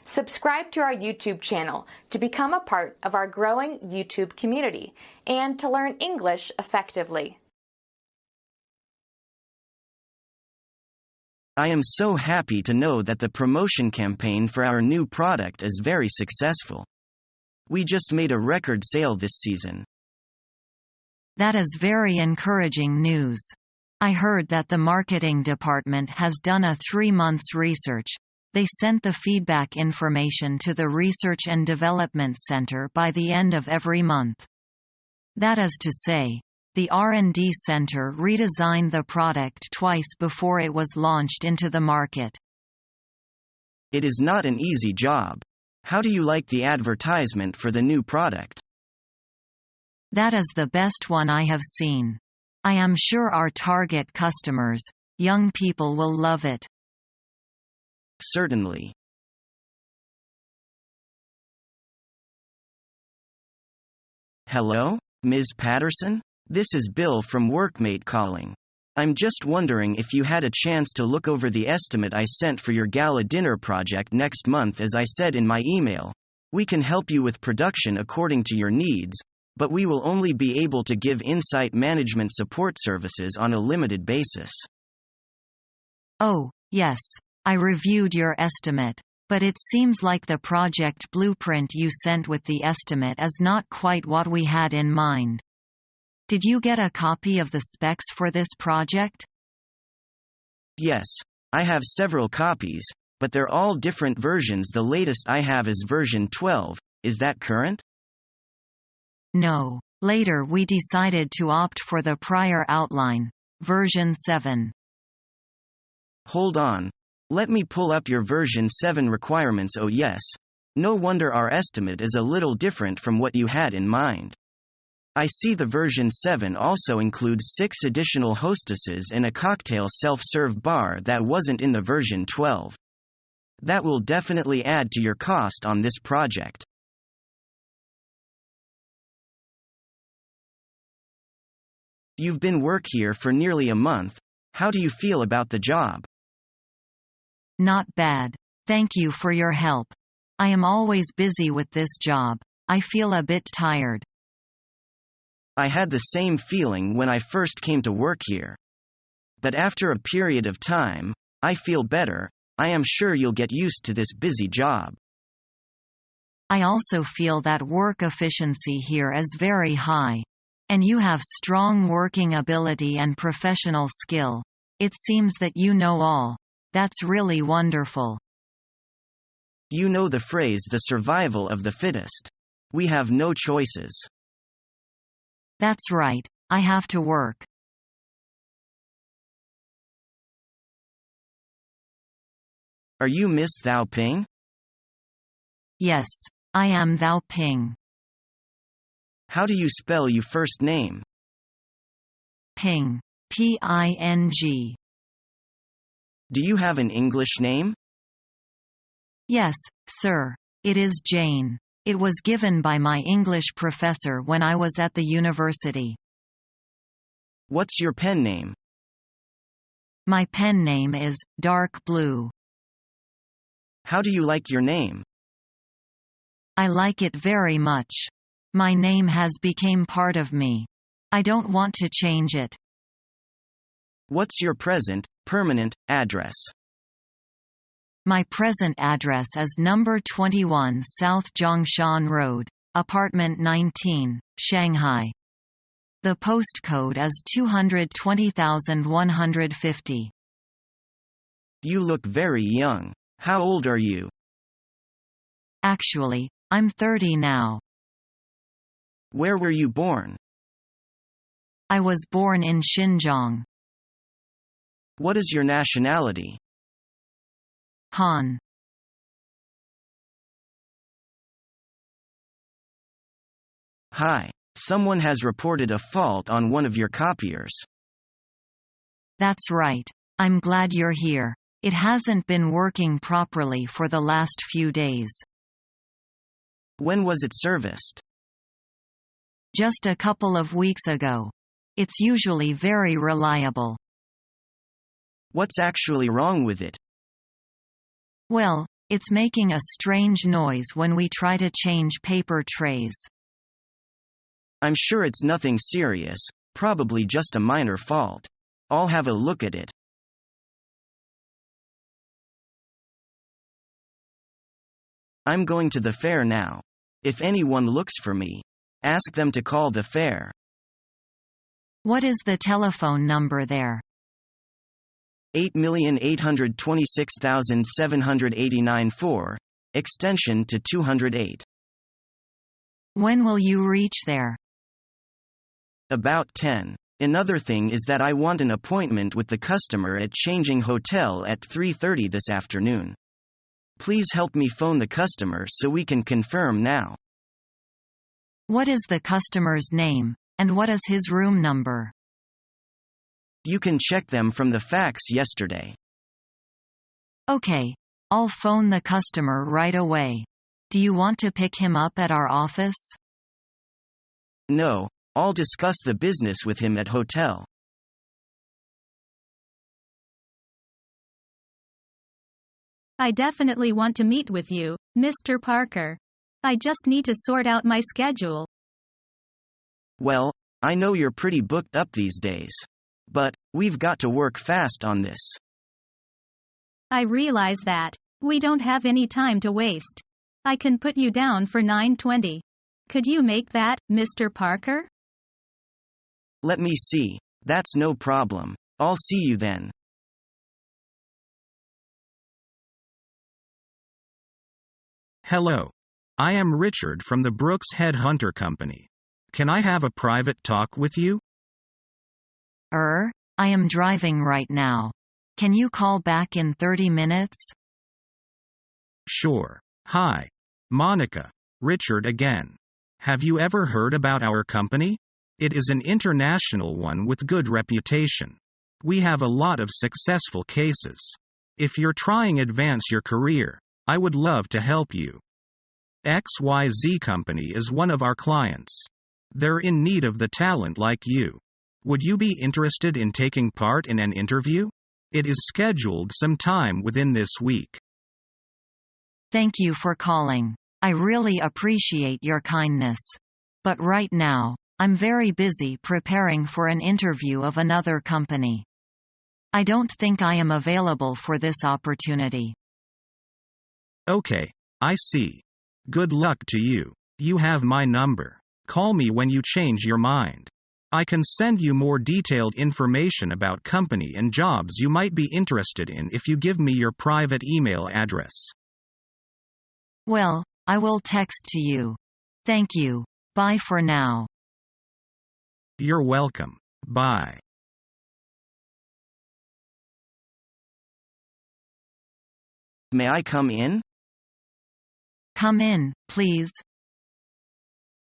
Subscribe to our YouTube channel to become a part of our growing YouTube community and to learn English effectively. I am so happy to know that the promotion campaign for our new product is very successful. We just made a record sale this season. That is very encouraging news. I heard that the marketing department has done a 3 months research. They sent the feedback information to the Research and Development Center by the end of every month. That is to say, the R&D Center redesigned the product twice before it was launched into the market. It is not an easy job. How do you like the advertisement for the new product? That is the best one I have seen. I am sure our target customers, young people, will love it. Certainly. Hello, Ms. Patterson? This is Bill from Workmate calling. I'm just wondering if you had a chance to look over the estimate I sent for your gala dinner project next month. As I said in my email, we can help you with production according to your needs, but we will only be able to give insight management support services on a limited basis. Oh, yes. I reviewed your estimate, but it seems like the project blueprint you sent with the estimate is not quite what we had in mind. Did you get a copy of the specs for this project? Yes, I have several copies, but they're all different versions. The latest I have is version 12. Is that current? No. Later we decided to opt for the prior outline, version 7. Hold on. Let me pull up your version 7 requirements. Oh yes. No wonder our estimate is a little different from what you had in mind. I see the version 7 also includes 6 additional hostesses and a cocktail self-serve bar that wasn't in the version 12. That will definitely add to your cost on this project. You've been work here for nearly a month. How do you feel about the job? Not bad. Thank you for your help. I am always busy with this job. I feel a bit tired. I had the same feeling when I first came to work here. But after a period of time, I feel better. I am sure you'll get used to this busy job. I also feel that work efficiency here is very high. And you have strong working ability and professional skill. It seems that you know all. That's really wonderful. You know the phrase, the survival of the fittest. We have no choices. That's right. I have to work. Are you Miss Thao Ping? Yes, I am Thao Ping. How do you spell your first name? Ping. P-I-N-G. Do you have an English name? Yes, sir. It is Jane. It was given by my English professor when I was at the university. What's your pen name? My pen name is Dark Blue. How do you like your name? I like it very much. My name has become part of me. I don't want to change it. What's your present, permanent, address? My present address is number 21 South Zhongshan Road, apartment 19, Shanghai. The postcode is 220,150. You look very young. How old are you? Actually, I'm 30 now. Where were you born? I was born in Xinjiang. What is your nationality? Han. Hi. Someone has reported a fault on one of your copiers. That's right. I'm glad you're here. It hasn't been working properly for the last few days. When was it serviced? Just a couple of weeks ago. It's usually very reliable. What's actually wrong with it? Well, It's making a strange noise when we try to change paper trays. I'm sure it's nothing serious, probably just a minor fault. I'll have a look at it. I'm going to the fair now. If anyone looks for me, ask them to call the fair. What is the telephone number there? 8,826,789 extension to 208. When will you reach there? About 10. Another thing is that I want an appointment with the customer at Changing Hotel at 3:30 this afternoon. Please help me phone the customer so we can confirm now. What is the customer's name, and what is his room number? You can check them from the fax yesterday. Okay. I'll phone the customer right away. Do you want to pick him up at our office? No, I'll discuss the business with him at hotel. I definitely want to meet with you, Mr. Parker. I just need to sort out my schedule. Well, I know you're pretty booked up these days. But we've got to work fast on this. I realize that. We don't have any time to waste. I can put you down for 9:20. Could you make that, Mr. Parker? Let me see. That's no problem. I'll see you then. Hello. I am Richard from the Brooks Headhunter Company. Can I have a private talk with you? I am driving right now. Can you call back in 30 minutes? Sure. Hi. Monica. Richard again. Have you ever heard about our company? It is an international one with good reputation. We have a lot of successful cases. If you're trying advance your career, I would love to help you. XYZ Company is one of our clients. They're in need of the talent like you. Would you be interested in taking part in an interview? It is scheduled sometime within this week. Thank you for calling. I really appreciate your kindness. But right now, I'm very busy preparing for an interview of another company. I don't think I am available for this opportunity. Okay, I see. Good luck to you. You have my number. Call me when you change your mind. I can send you more detailed information about company and jobs you might be interested in if you give me your private email address. Well, I will text to you. Thank you. Bye for now. You're welcome. Bye. May I come in? Come in, please.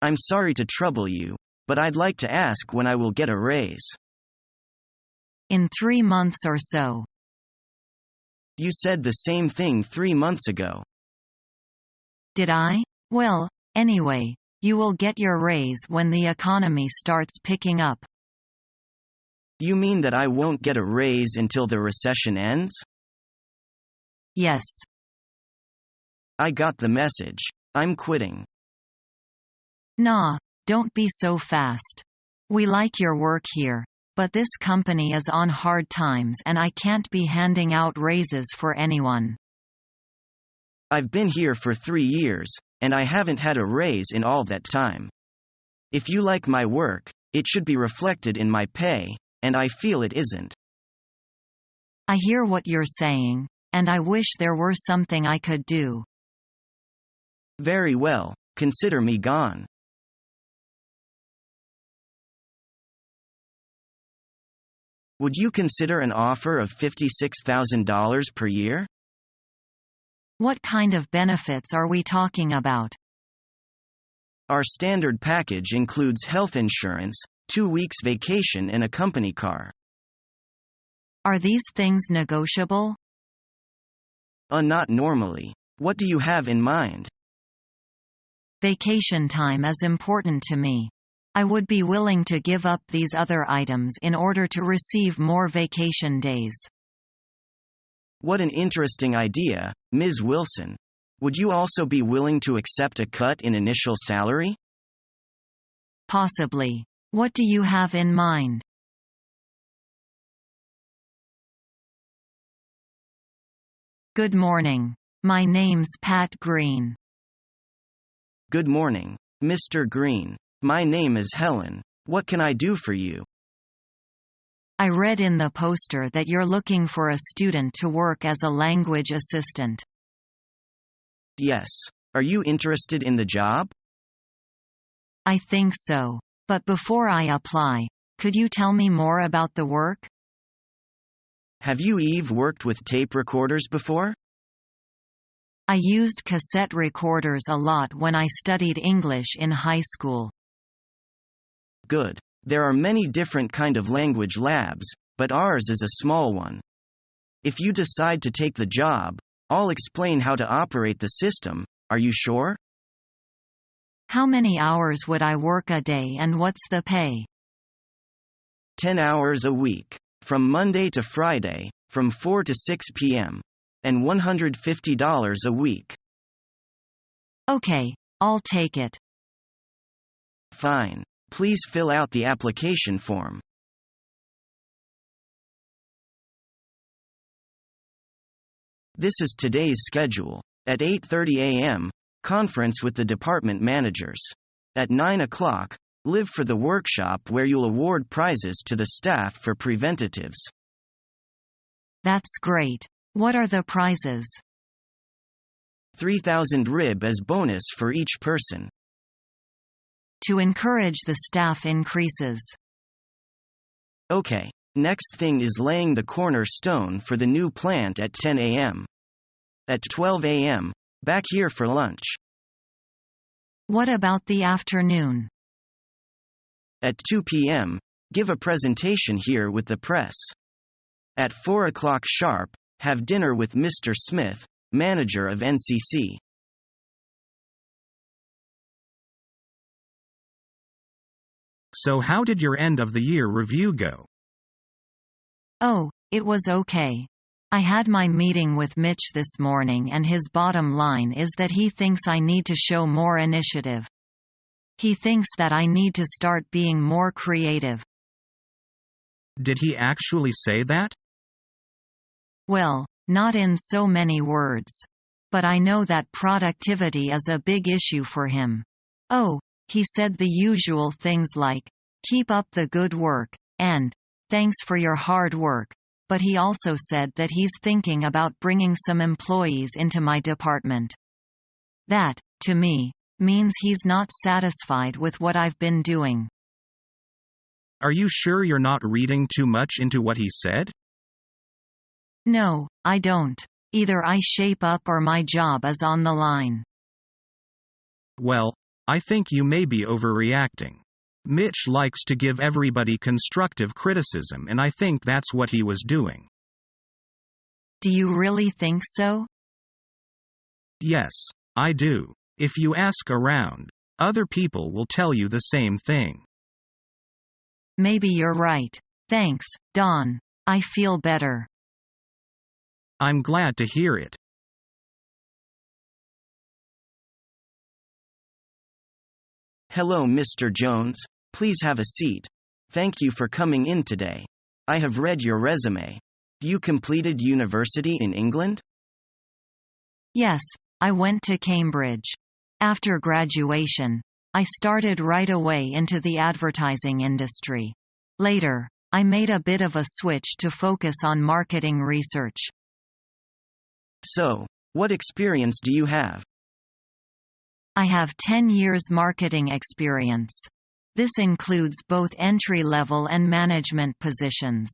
I'm sorry to trouble you, but I'd like to ask when I will get a raise. In 3 months or so. You said the same thing 3 months ago. Did I? Well, anyway, you will get your raise when the economy starts picking up. You mean that I won't get a raise until the recession ends? Yes. I got the message. I'm quitting. Nah, don't be so fast. We like your work here, but this company is on hard times and I can't be handing out raises for anyone. I've been here for 3 years, and I haven't had a raise in all that time. If you like my work, it should be reflected in my pay, and I feel it isn't. I hear what you're saying, and I wish there were something I could do. Very well, consider me gone. Would you consider an offer of $56,000 per year? What kind of benefits are we talking about? Our standard package includes health insurance, 2 weeks vacation and a company car. Are these things negotiable? Not normally. What do you have in mind? Vacation time is important to me. I would be willing to give up these other items in order to receive more vacation days. What an interesting idea, Ms. Wilson. Would you also be willing to accept a cut in initial salary? Possibly. What do you have in mind? Good morning. My name's Pat Green. Good morning, Mr. Green. My name is Helen. What can I do for you? I read in the poster that you're looking for a student to work as a language assistant. Yes. Are you interested in the job? I think so. But before I apply, could you tell me more about the work? Have you worked with tape recorders before? I used cassette recorders a lot when I studied English in high school. Good. There are many different kind of language labs, but ours is a small one. If you decide to take the job, I'll explain how to operate the system. Are you sure? How many hours would I work a day and what's the pay? 10 hours a week. From Monday to Friday, from 4 to 6 p.m. And $150 a week. Okay, I'll take it. Fine. Please fill out the application form. This is today's schedule. At 8:30 a.m., conference with the department managers. At 9 o'clock, live for the workshop where you'll award prizes to the staff for preventatives. That's great. What are the prizes? 3,000 rib as bonus for each person. To encourage the staff increases. Okay. Next thing is laying the cornerstone for the new plant at 10 a.m. At 12 a.m., back here for lunch. What about the afternoon? At 2 p.m., give a presentation here with the press. At 4 o'clock sharp, have dinner with Mr. Smith, manager of NCC. So how did your end of the year review go? Oh, it was okay. I had my meeting with Mitch this morning and his bottom line is that he thinks I need to show more initiative. He thinks that I need to start being more creative. Did he actually say that? Well, not in so many words. But I know that productivity is a big issue for him. Oh, he said the usual things like, "Keep up the good work," and, "Thanks for your hard work," but he also said that he's thinking about bringing some employees into my department. That, to me, means he's not satisfied with what I've been doing. Are you sure you're not reading too much into what he said? No, I don't. Either I shape up or my job is on the line. Well, I think you may be overreacting. Mitch likes to give everybody constructive criticism, and I think that's what he was doing. Do you really think so? Yes, I do. If you ask around, other people will tell you the same thing. Maybe you're right. Thanks, Don. I feel better. I'm glad to hear it. Hello, Mr. Jones. Please have a seat. Thank you for coming in today. I have read your resume. You completed university in England? Yes, I went to Cambridge. After graduation, I started right away into the advertising industry. Later, I made a bit of a switch to focus on marketing research. So, what experience do you have? I have 10 years marketing experience. This includes both entry-level and management positions.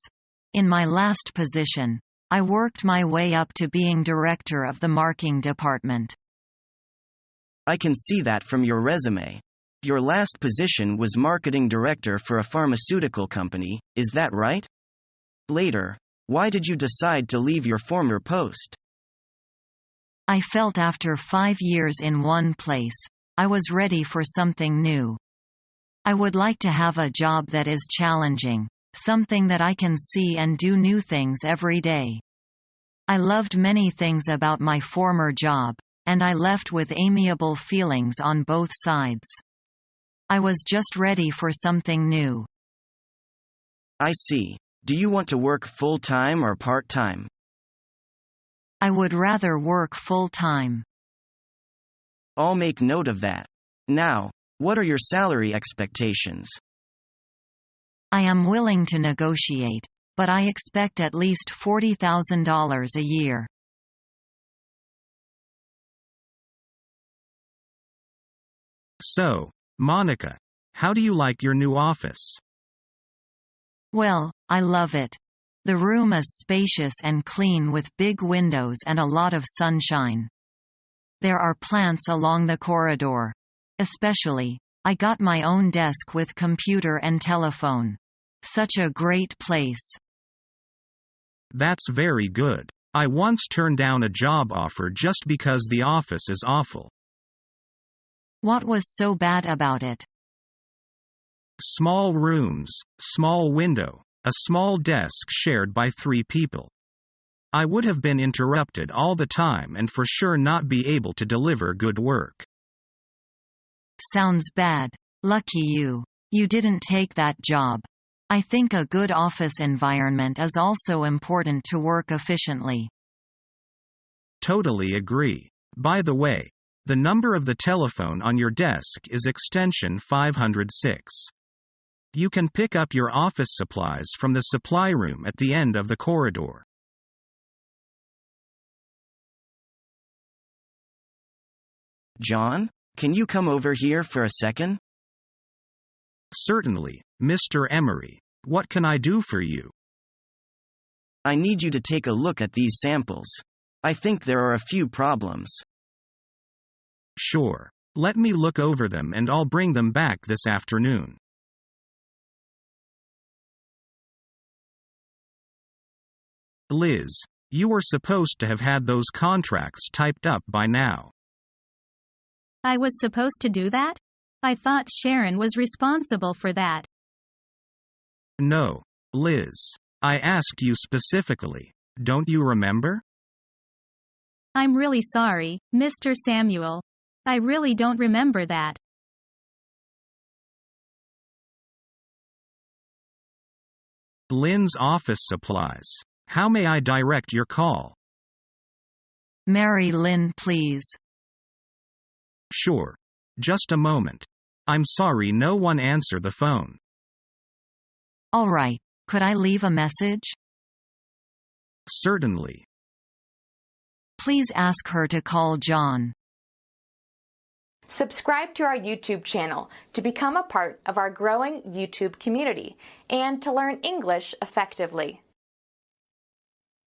In my last position, I worked my way up to being director of the marketing department. I can see that from your resume. Your last position was marketing director for a pharmaceutical company, is that right? Later, why did you decide to leave your former post? I felt after 5 years in one place, I was ready for something new. I would like to have a job that is challenging, something that I can see and do new things every day. I loved many things about my former job, and I left with amiable feelings on both sides. I was just ready for something new. I see. Do you want to work full-time or part-time? I would rather work full-time. I'll make note of that. Now, what are your salary expectations? I am willing to negotiate, but I expect at least $40,000 a year. So, Monica, how do you like your new office? Well, I love it. The room is spacious and clean with big windows and a lot of sunshine. There are plants along the corridor. Especially, I got my own desk with computer and telephone. Such a great place. That's very good. I once turned down a job offer just because the office is awful. What was so bad about it? Small rooms, small window, a small desk shared by 3 people. I would have been interrupted all the time and for sure not be able to deliver good work. Sounds bad. Lucky you. You didn't take that job. I think a good office environment is also important to work efficiently. Totally agree. By the way, the number of the telephone on your desk is extension 506. You can pick up your office supplies from the supply room at the end of the corridor. John, can you come over here for a second? Certainly, Mr. Emery. What can I do for you? I need you to take a look at these samples. I think there are a few problems. Sure. Let me look over them and I'll bring them back this afternoon. Liz, you were supposed to have had those contracts typed up by now. I was supposed to do that? I thought Sharon was responsible for that. No, Liz. I asked you specifically. Don't you remember? I'm really sorry, Mr. Samuel. I really don't remember that. Lynn's office supplies. How may I direct your call? Mary Lynn, please. Sure. Just a moment. I'm sorry no one answered the phone. All right. Could I leave a message? Certainly. Please ask her to call John. Subscribe to our YouTube channel to become a part of our growing YouTube community and to learn English effectively.